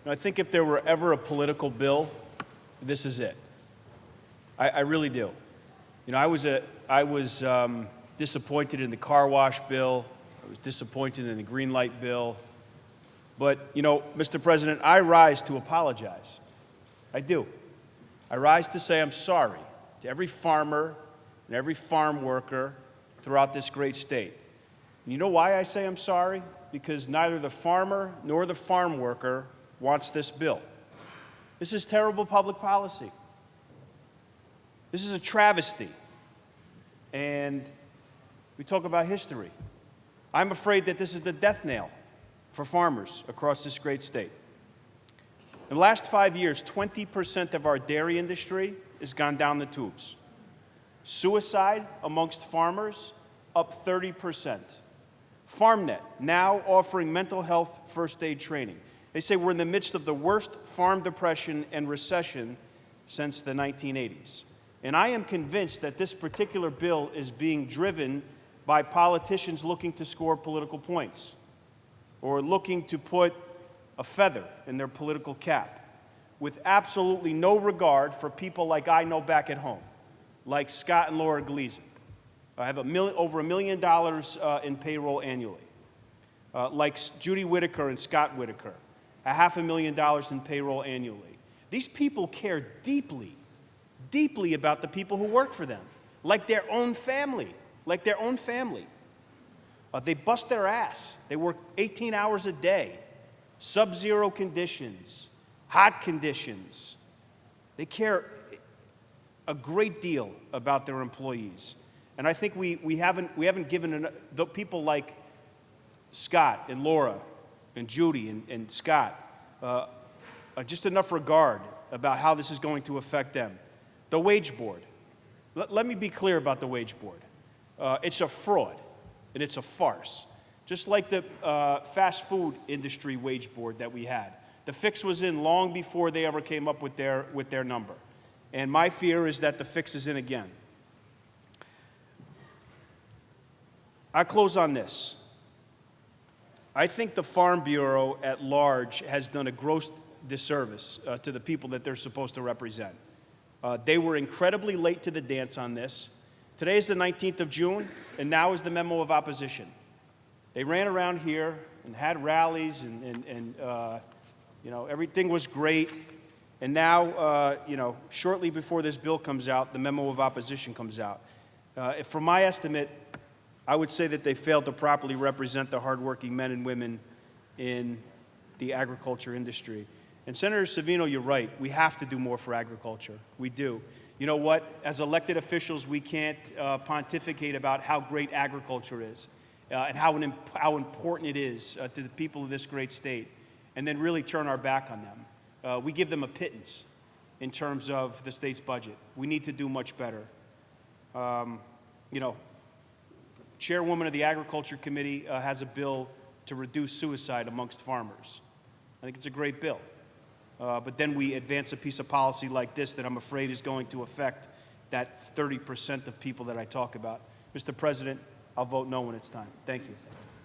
And I think if there were ever a political bill, this is it. I really do. You know, I was disappointed in the car wash bill. I was disappointed in the green light bill. But, you know, Mr. President, I rise to apologize. I do. I rise to say I'm sorry to every farmer and every farm worker throughout this great state. And you know why I say I'm sorry? Because neither the farmer nor the farm worker wants this bill. This is terrible public policy. This is a travesty. And we talk about history. I'm afraid that this is the death knell for farmers across this great state. In the last 5 years, 20% of our dairy industry has gone down the tubes. Suicide amongst farmers, up 30%. FarmNet, now offering mental health first aid training. They say we're in the midst of the worst farm depression and recession since the 1980s. And I am convinced that this particular bill is being driven by politicians looking to score political points or looking to put a feather in their political cap with absolutely no regard for people like I know back at home, like Scott and Laura Gleason. I have over $1 million in payroll annually. Like Judy Whitaker and Scott Whitaker, $500,000 in payroll annually. These people care deeply, deeply about the people who work for them, like their own family, like their own family. They bust their ass. They work 18 hours a day, sub-zero conditions, hot conditions. They care a great deal about their employees. And I think we haven't given the people like Scott and Laura and Judy and Scott just enough regard about how this is going to affect them. The wage board. Let me be clear about the wage board. It's a fraud and it's a farce. Just like the fast food industry wage board that we had. The fix was in long before they ever came up with their number. And my fear is that the fix is in again. I close on this. I think the Farm Bureau at large has done a gross disservice to the people that they're supposed to represent. They were incredibly late to the dance on this. Today is the 19th of June, and now is the memo of opposition. They ran around here and had rallies, and you know, everything was great. And now, you know, shortly before this bill comes out, the memo of opposition comes out. From my estimate, I would say that they failed to properly represent the hardworking men and women in the agriculture industry. And Senator Savino, you're right. We have to do more for agriculture. We do. You know what? As elected officials, we can't pontificate about how great agriculture is and how important it is to the people of this great state, and then really turn our back on them. We give them a pittance in terms of the state's budget. We need to do much better. You know, Chairwoman of the Agriculture Committee has a bill to reduce suicide amongst farmers. I think it's a great bill. But then we advance a piece of policy like this that I'm afraid is going to affect that 30% of people that I talk about. Mr. President, I'll vote no when it's time. Thank you.